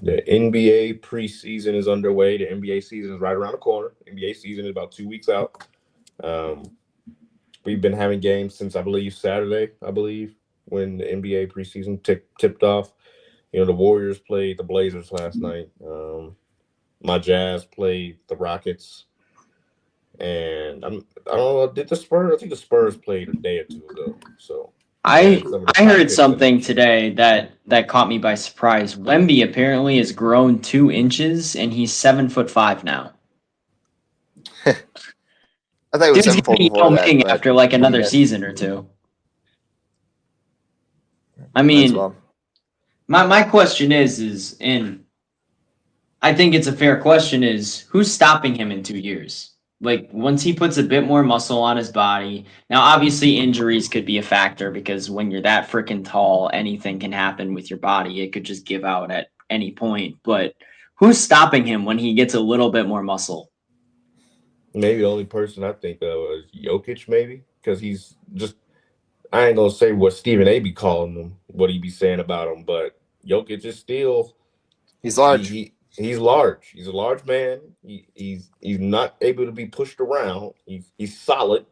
The NBA preseason is underway. The NBA season is right around the corner. NBA season is about 2 weeks out. Um, we've been having games since I believe Saturday. I believe when the NBA preseason tipped off. The Warriors played the Blazers last night. My Jazz played the Rockets, and I don't know. Did the Spurs? I think the Spurs played a day or two ago. So I and some of the I top heard picks in the something league. today that caught me by surprise. Wemby apparently has grown 2 inches and he's 7'5" now. I thought it was Dude's 7 foot gonna be before Yao that, Ming but after like what do you another guys? season or two. I Might as mean, well. my question is, and I think it's a fair question, is who's stopping him in 2 years? Like once he puts a bit more muscle on his body. Now, obviously, injuries could be a factor because when you're that freaking tall, anything can happen with your body. It could just give out at any point. But who's stopping him when he gets a little bit more muscle? Maybe the only person I think of is Jokic, maybe because he's just. I ain't gonna say what Stephen A. be calling him, what he be saying about him, but Jokic is still He's he, large. he he's large. He's a large man. He's not able to be pushed around. He's solid,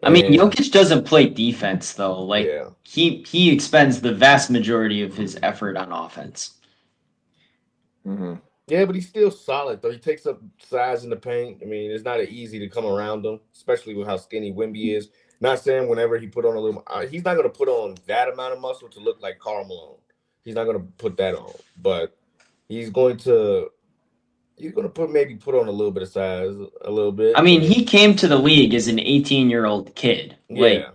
I mean, and Jokic doesn't play defense though. Like yeah, he expends the vast majority of his effort on offense. Hmm. yeah, but he's still solid though. He takes up size in the paint. I mean, it's not easy to come around him, especially with how skinny Wimby is. Not saying whenever he put on a little, he's not gonna put on that amount of muscle to look like Karl Malone. He's not gonna put that on, but he's going to put on a little bit of size, a little I bit, mean, he and came to the league as an 18-year-old kid. Like yeah.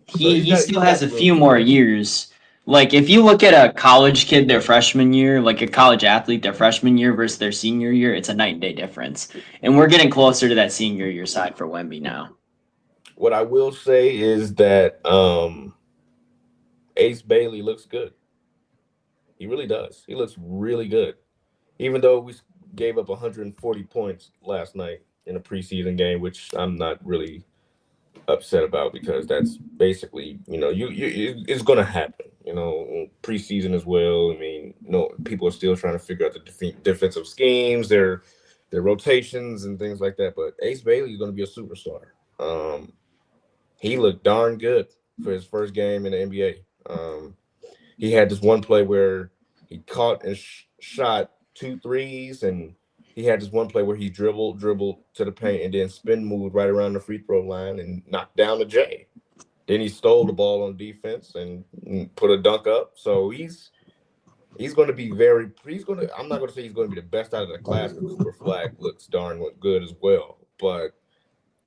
So he he's still has got a room few to more grow. years. Like if you look at a college kid their freshman year, like a college athlete their freshman year versus their senior year, it's a night and day difference. And we're getting closer to that senior year side for Wemby now. What I will say is that Ace Bailey looks good. He really does. He looks really good. Even though we gave up 140 points last night in a preseason game, which I'm not really upset about because that's basically, it's going to happen, preseason as well. I mean, people are still trying to figure out the defensive schemes, their rotations and things like that. But Ace Bailey is going to be a superstar. Um, he looked darn good for his first game in the NBA. He had this one play where he caught and shot two threes, and he had this one play where he dribbled to the paint, and then spin moved right around the free throw line and knocked down the J. Then he stole the ball on defense and put a dunk up. So he's going to be very. He's going to. I'm not going to say he's going to be the best out of the class because Cooper Flag looks darn good as well. But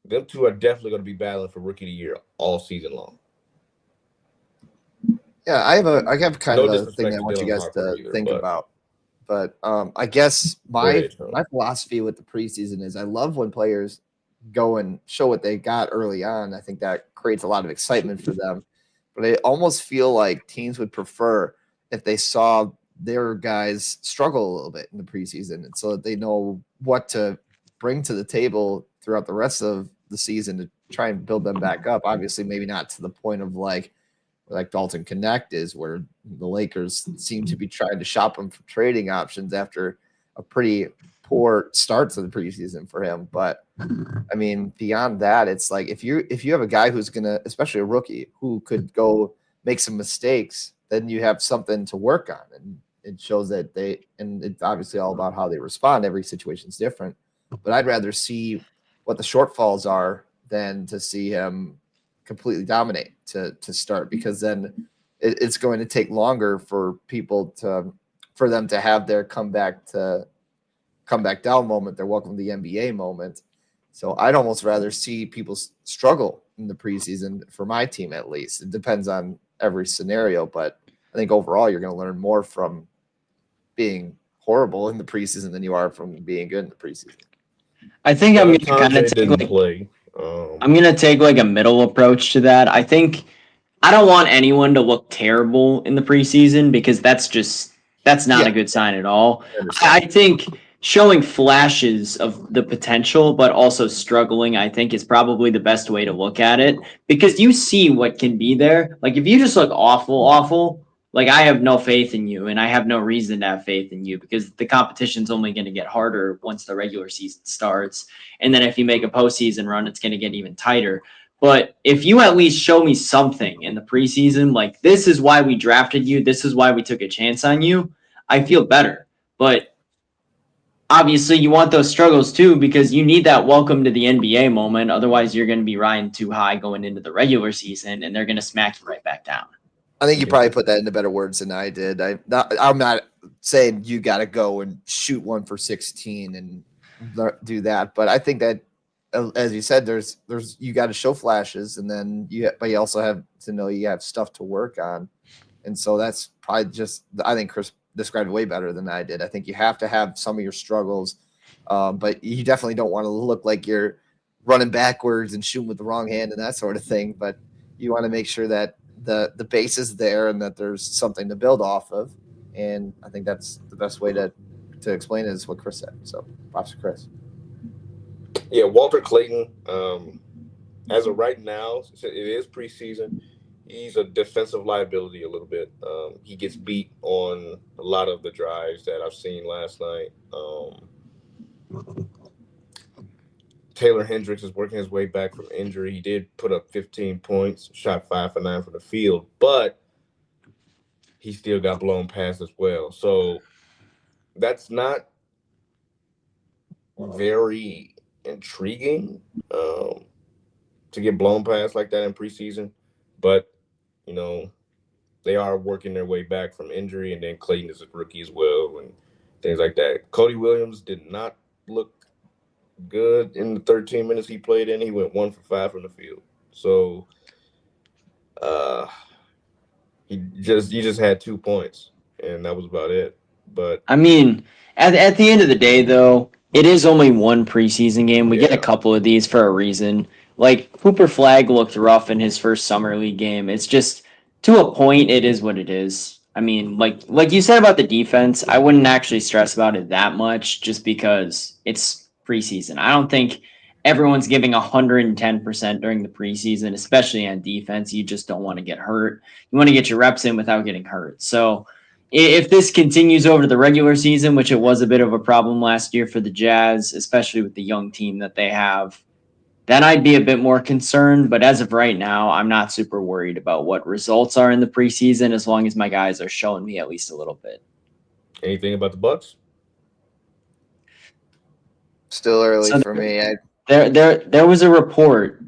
them two are definitely going to be battling for rookie of the year all season long. Yeah, I have kind No of a thing disrespect that I to want you Dylan guys Harper to either, think but about. But I guess go my ahead, Sean. my philosophy with the preseason is I love when players go and show what they got early on. I think that creates a lot of excitement for them. But I almost feel like teams would prefer if they saw their guys struggle a little bit in the preseason, and so that they know what to bring to the table throughout the rest of the season to try and build them back up. Obviously, maybe not to the point of like Dalton Connect is, where the Lakers seem to be trying to shop him for trading options after a pretty poor start to the preseason for him. But I mean, beyond that, it's like if you have a guy who's gonna, especially a rookie, who could go make some mistakes, then you have something to work on, and it shows that and it's obviously all about how they respond. Every situation's different, but I'd rather see what the shortfalls are than to see him completely dominate to start, because then it's going to take longer for them to have their come back down moment, their welcome to the NBA moment. So I'd almost rather see people struggle in the preseason for my team, at least. It depends on every scenario, but I think overall you're going to learn more from being horrible in the preseason than you are from being good in the preseason. I think I'm gonna kind of Santonje take didn't like play. I'm gonna take like a middle approach to that. I think I don't want anyone to look terrible in the preseason because that's not Yeah, a good sign at all. I I understand. think showing flashes of the potential but also struggling, I think, is probably the best way to look at it because you see what can be there. Like if you just look awful, Like, I have no faith in you, and I have no reason to have faith in you because the competition's only going to get harder once the regular season starts. And then if you make a postseason run, it's going to get even tighter. But if you at least show me something in the preseason, like this is why we drafted you, this is why we took a chance on you, I feel better. But obviously, you want those struggles too because you need that welcome to the NBA moment. Otherwise, you're going to be riding too high going into the regular season, and they're going to smack you right back down. I think you probably put that into better words than I did. I'm not saying you got to go and shoot 1 for 16 and do that, but I think that, as you said, there's you got to show flashes, and then but you also have to know you have stuff to work on, and so that's probably just. I think Chris described it way better than I did. I think you have to have some of your struggles, but you definitely don't want to look like you're running backwards and shooting with the wrong hand and that sort of thing. But you want to make sure that the base is there and that there's something to build off of. And I think that's the best way to explain it is what Chris said. So props to Chris. Yeah, Walter Clayton, as of right now, it is preseason. He's a defensive liability a little bit. He gets beat on a lot of the drives that I've seen last night. Taylor Hendricks is working his way back from injury. He did put up 15 points, shot 5 for 9 from the field, but he still got blown past as well. So that's not very intriguing to get blown past like that in preseason. But, you know, they are working their way back from injury, and then Clayton is a rookie as well and things like that. Cody Williams did not look good in the 13 minutes he played in. He went 1 for 5 from the field. So he just had 2 points, and that was about it. But I mean, at the end of the day, though, it is only one preseason game. We get a couple of these for a reason. Like, Cooper Flagg looked rough in his first summer league game. It's just, to a point, it is what it is. I mean, like you said about the defense, I wouldn't actually stress about it that much just because it's preseason. I don't think everyone's giving 110% during the preseason, especially on defense. You just don't want to get hurt. You want to get your reps in without getting hurt. So if this continues over the regular season, which it was a bit of a problem last year for the Jazz, especially with the young team that they have, then I'd be a bit more concerned. But as of right now, I'm not super worried about what results are in the preseason as long as my guys are showing me at least a little bit. Anything about the Bucks? Still early for me. There was a report.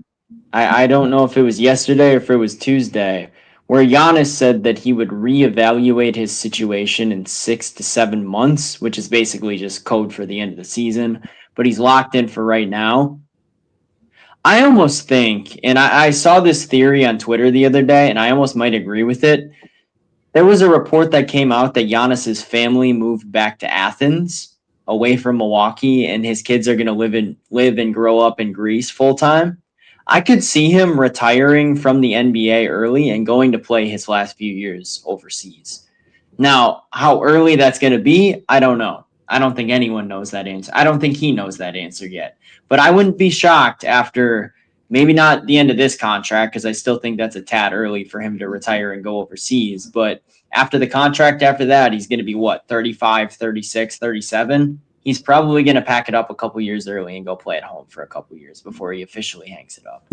I don't know if it was yesterday or if it was Tuesday, where Giannis said that he would reevaluate his situation in 6 to 7 months, which is basically just code for the end of the season, but he's locked in for right now. I almost think, and I saw this theory on Twitter the other day, and I almost might agree with it. There was a report that came out that Giannis's family moved back to Athens, away from Milwaukee, and his kids are going to live and grow up in Greece full time. I could see him retiring from the NBA early and going to play his last few years overseas. Now, how early that's going to be, I don't know. I don't think anyone knows that answer. I don't think he knows that answer yet. But I wouldn't be shocked after maybe not the end of this contract, because I still think that's a tad early for him to retire and go overseas. But after the contract after that, he's going to be what, 35, 36, 37? He's probably going to pack it up a couple years early and go play at home for a couple years before he officially hangs it up.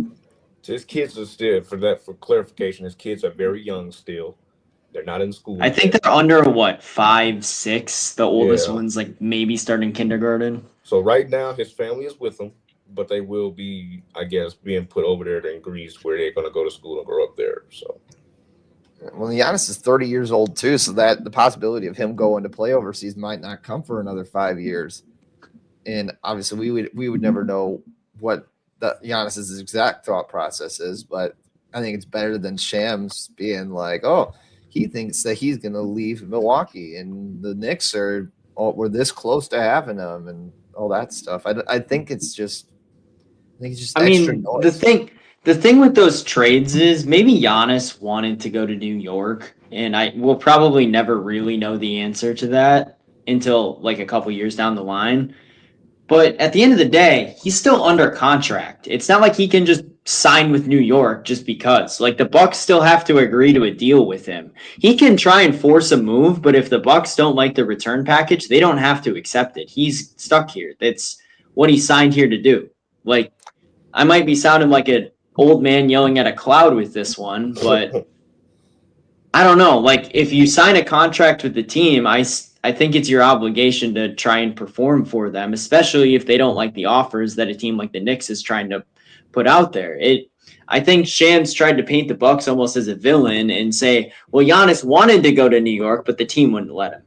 So his kids are still, for clarification, his kids are very young still. They're not in school. I think they're under 5, 6. The oldest one's like maybe starting kindergarten. So right now his family is with him, but they will be, I guess, being put over there in Greece where they're going to go to school and grow up there. So, well, Giannis is 30 years old too, so that the possibility of him going to play overseas might not come for another 5 years. And obviously, we would never know what Giannis's exact thought process is, but I think it's better than Shams being like, "Oh, he thinks that he's going to leave Milwaukee, and the Knicks we're this close to having him, and all that stuff." I think it's just. I mean, noise. The thing with those trades is maybe Giannis wanted to go to New York, and I will probably never really know the answer to that until like a couple years down the line. But at the end of the day, he's still under contract. It's not like he can just sign with New York just because. Like the Bucks still have to agree to a deal with him. He can try and force a move, but if the Bucks don't like the return package, they don't have to accept it. He's stuck here. That's what he signed here to do. Like I might be sounding like an old man yelling at a cloud with this one, but I don't know. Like if you sign a contract with the team, I think it's your obligation to try and perform for them, especially if they don't like the offers that a team like the Knicks is trying to put out there. I think Shams tried to paint the Bucks almost as a villain and say, well, Giannis wanted to go to New York, but the team wouldn't let him.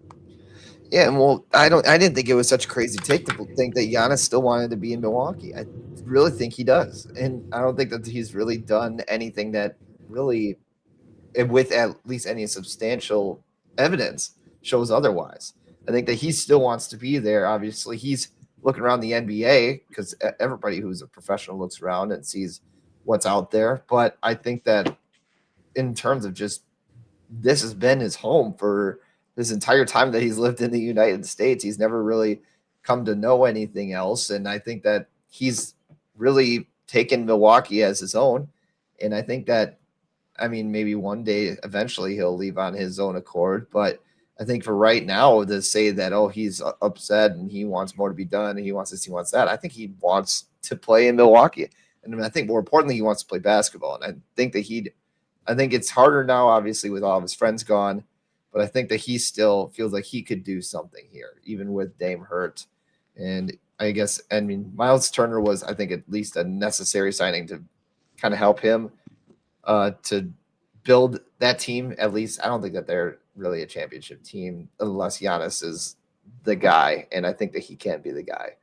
Yeah, well, I didn't think it was such a crazy take to think that Giannis still wanted to be in Milwaukee. I really think he does, and I don't think that he's really done anything that really, with at least any substantial evidence, shows otherwise. I think that he still wants to be there. Obviously, he's looking around the NBA because everybody who's a professional looks around and sees what's out there. But I think that in terms of just this has been his home for this entire time that he's lived in the United States. He's never really come to know anything else. And I think that he's really taken Milwaukee as his own. And I think that, I mean, maybe one day eventually he'll leave on his own accord. But I think for right now, to say that, oh, he's upset and he wants more to be done and he wants this, he wants that, I think he wants to play in Milwaukee. And I think more importantly, he wants to play basketball. And I think that I think it's harder now, obviously, with all of his friends gone. But I think that he still feels like he could do something here, even with Dame hurt. And I mean, Miles Turner was, I think, at least a necessary signing to kind of help him to build that team. At least I don't think that they're really a championship team unless Giannis is the guy. And I think that he can be the guy.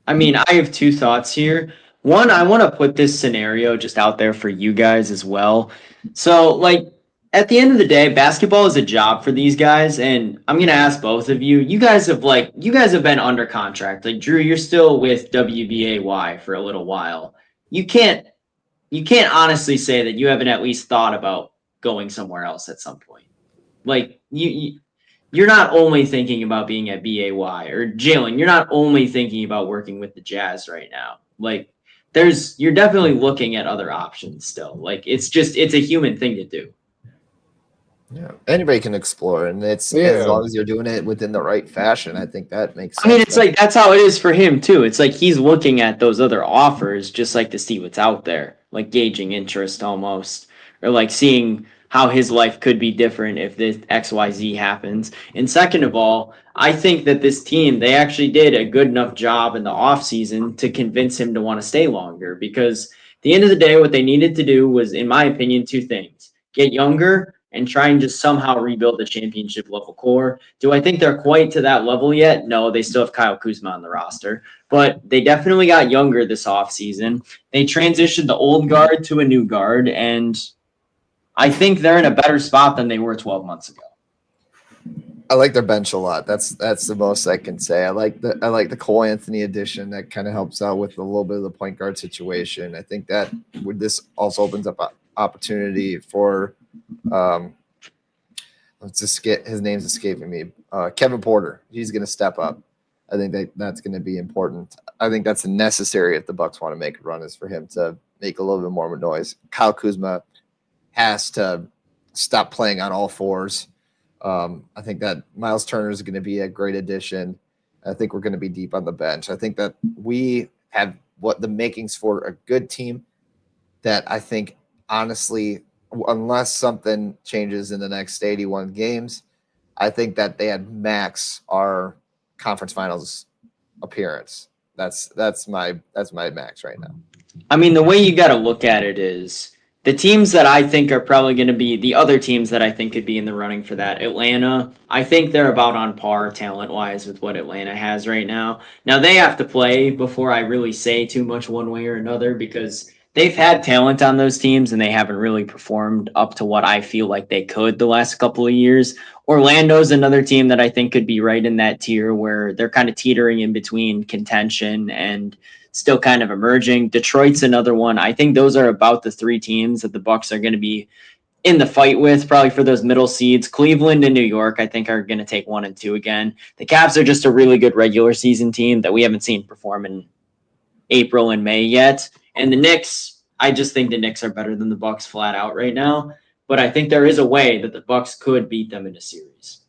I mean, I have two thoughts here. One, I want to put this scenario just out there for you guys as well. So, like, at the end of the day, basketball is a job for these guys, and I'm gonna ask both of you. You guys have been under contract. Like Drew, you're still with WBAY for a little while. You can't honestly say that you haven't at least thought about going somewhere else at some point. Like you're not only thinking about being at BAY or Jalen. You're not only thinking about working with the Jazz right now. Like you're definitely looking at other options still. Like it's a human thing to do. Yeah, anybody can explore, and it's as long as you're doing it within the right fashion. I think that makes sense. I mean, it's like that's how it is for him too. It's like he's looking at those other offers just like to see what's out there, like gauging interest almost, or like seeing how his life could be different if this XYZ happens. And second of all, I think that this team, they actually did a good enough job in the offseason to convince him to want to stay longer because at the end of the day, what they needed to do was, in my opinion, two things: get younger and try and just somehow rebuild the championship level core. Do I think they're quite to that level yet? No, they still have Kyle Kuzma on the roster, but they definitely got younger this offseason. They transitioned the old guard to a new guard, and I think they're in a better spot than they were 12 months ago. I like their bench a lot. That's the most I can say. I like the Cole Anthony addition that kind of helps out with a little bit of the point guard situation. I think that this also opens up an opportunity for his name's escaping me. Kevin Porter. He's going to step up. I think that's going to be important. I think that's necessary if the Bucks want to make a run, is for him to make a little bit more noise. Kyle Kuzma has to stop playing on all fours. I think that Miles Turner is going to be a great addition. I think we're going to be deep on the bench. I think that we have what the makings for a good team that I think, honestly, unless something changes in the next 81 games, I think that they had max our conference finals appearance. That's my max right now. I mean, the way you got to look at it is the teams that I think are probably going to be the other teams that I think could be in the running for that. Atlanta, I think they're about on par talent-wise with what Atlanta has right now. Now, they have to play before I really say too much one way or another because they've had talent on those teams and they haven't really performed up to what I feel like they could the last couple of years. Orlando's another team that I think could be right in that tier where they're kind of teetering in between contention and still kind of emerging. Detroit's another one. I think those are about the three teams that the Bucks are going to be in the fight with, probably for those middle seeds. Cleveland and New York, I think, are going to take 1 and 2 again. The Cavs are just a really good regular season team that we haven't seen perform in April and May yet. And the Knicks, I just think the Knicks are better than the Bucks flat out right now. But I think there is a way that the Bucks could beat them in a series.